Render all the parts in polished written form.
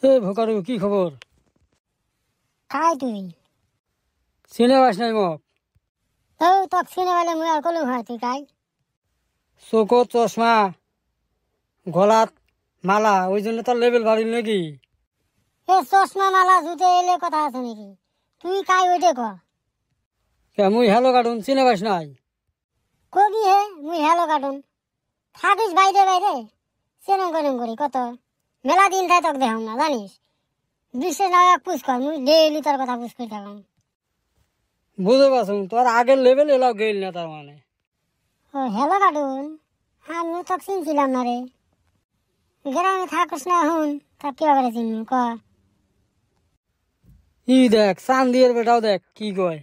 এ ভোকারু, কি খবর? খাই তুই চিনে পাস নাই মোক? তোক চিনে পেলে মুই আর কলম হয় তুই খাই চোখত চশমা, গলাত মালা, ওই জন্য তোর লেভেল বাড়িল নাকি? এ চশমা মালা জুতে এলে কথা আছে নাকি? তুই খাই ওইটে ক মুই হ্যালো কার্টুন চিনে পাস নাই? কবি হে মুই হ্যালো কার্টুন থাকিস বাইরে বাইরে চেনম কেনম করি কত মেলা দিন থাই তোক দেখাম না জানিস। বিশ্বে না পুষ কর মুই ডেইলি তোর কথা পুষ করে থাকাম। বুঝতে পারছো, তোর আগের লেভেল এলাও গেল না তার মানে। ও হ্যালো কার্টুন, আমি তোক চিনছিলাম না রে। গ্রামে থাকিস না এখন তা কিভাবে চিনবি ক? ই দেখ, চান্দিয়ের বেটাও দেখ কি কয়।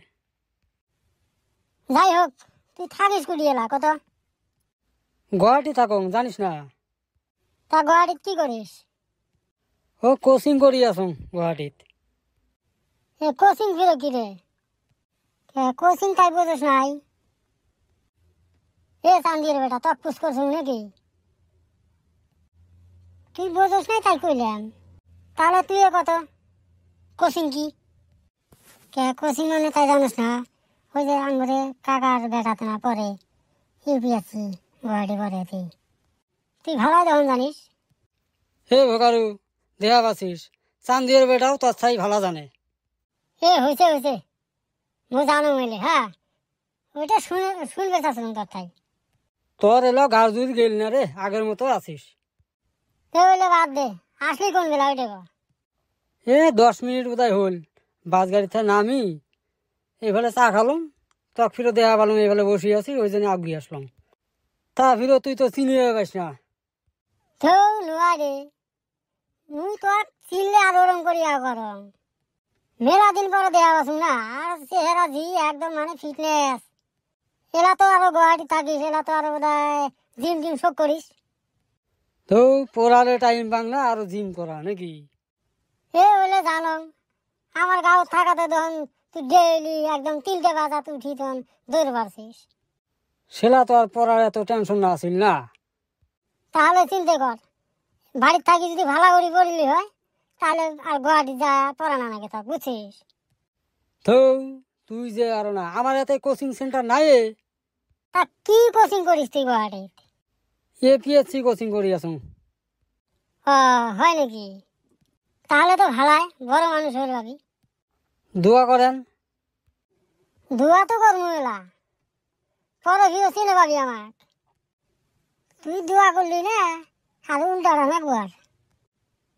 যাই হোক, তুই থাকিস কুড়ি এলা কত? গুয়াহাটি থাকং জানিস না? তা গুয়াহাটিত কি করিস? ও কোচিং করি আসং গুয়াহাটিত। এ কোচিং ফিরে কি রে? কোচিং তাই বোঝস নাই? এ চান্দির বেটা তক পুষ করছ নাকি? তুই বোঝস নাই তাই কইলাম। তাহলে তুই কত কোচিং কি? কোচিং মানে তাই জানিস না? ওই যে আঙ্গুরে কাকার বেটাতে না পরে ইউপিএসসি গুয়াহাটি পরে তুই ভালো যখন জানিস। হে ভোকারু, দেহা পাচ্ছিস, চান্দিয়ের বেটাও তোর ছাই ভালো জানে। এ হয়েছে হয়েছে, মু জানো মেলে হ্যাঁ, ওইটা শুনবে চাচ্ছিলাম তোর তাই। তোর এলো গাছ দুধ গেল না রে, আগের মতো আছিস। তো বললে বাদ দে, আসলি কোন বেলা ওইটা কর। 10 মিনিট বোধহয় হল বাস গাড়িতে নামি এইভাবে চা খালাম, তক ফিরো দেহা পালাম এইভাবে বসে আছি, ওই জন্য আগিয়ে আসলাম। তা ফিরো তুই তো চিনিয়ে পাস না। তো নোয়া রে, মুই তোর চিনলে আর ওরম করিয়া করম। মেলা দিন পরে দেয়া পাচ্ছ না, আর চেহারা জি একদম মানে ফিটনেস। এলা তো আরো গুয়াহাটি থাকিস, এলা তো আরো বোধহয় জিম টিম সব করিস। তো পড়ারে টাইম পাং না আর জিম করা নাকি? এ বলে জানম, আমার গাঁও থাকাতে তখন তুই ডেইলি একদম 3টে বাজাতে উঠি তখন দৌড় পারছিস। সেলা তো আর পড়ার এত টেনশন না আসিল না। তাহলে চিন্তা কর, বাড়ির থাকি যদি ভালো করে পড়লি হয় তাহলে আর গুয়াহাটি যা পড়া না নাকি থাক, বুঝছিস? তো তুই যে আরো না, আমার এতে কোচিং সেন্টার নাই। তা কি কোচিং করিস তুই গুয়াহাটি? এপিএসসি কোচিং করি আসুন। হয় নাকি? তাহলে তো ভালাই, বড় মানুষ হয়ে যাবি। দোয়া করেন। ধোয়া তো করবো এলা, পরে ভিও চিনে পাবি আমার। তুই দোয়া করলি না আর উল্টাটা না গুয়ার।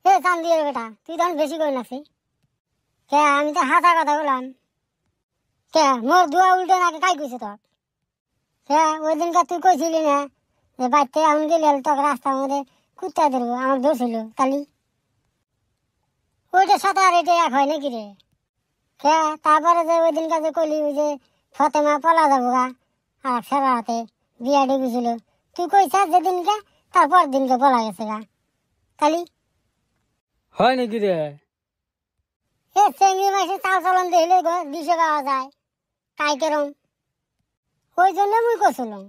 হে চান্দিয়ের বেটা, তুই তখন বেশি করে নাকি? আমি তো হাতা কথা বললাম। মোর দোয়া উল্টে নাকি কাই কইছে তোর? ওই দিনকার তুই কইছিলি না যে বাড়িতে এখন গেলে তোকে রাস্তার মধ্যে কুত্তা ধরবো, আমাকে ধরছিল কালি। ওইটার সাথে আর এটা এক হয় নাকি রে? তারপরে যে ওই দিনকার যে কইলি ওই যে ফতেমা পলা যাবো গা আর সেরা হাতে বিয়া ডুবেছিল, তুই কইছিস যেদিনকে তারপর দিনকে পলা গেছে গা কালি। হয় নাকি রে? চেঙ্গি মাসে চাল চলন দেখলে দিশে পাওয়া যায় তাই কেরম। ওই জন্য মুই করছিলাম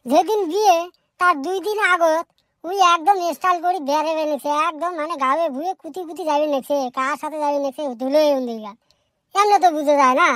যেদিন বিয়ে তার 2 দিন আগত ওই একদম স্টাইল করে বেড়ে বেনেছে, একদম মানে গাবে ভুয়ে কুতি কুতি যাবি নেছে, কার সাথে যাবি নেছে ধুলে গা, এমনি তো বুঝে যায় না।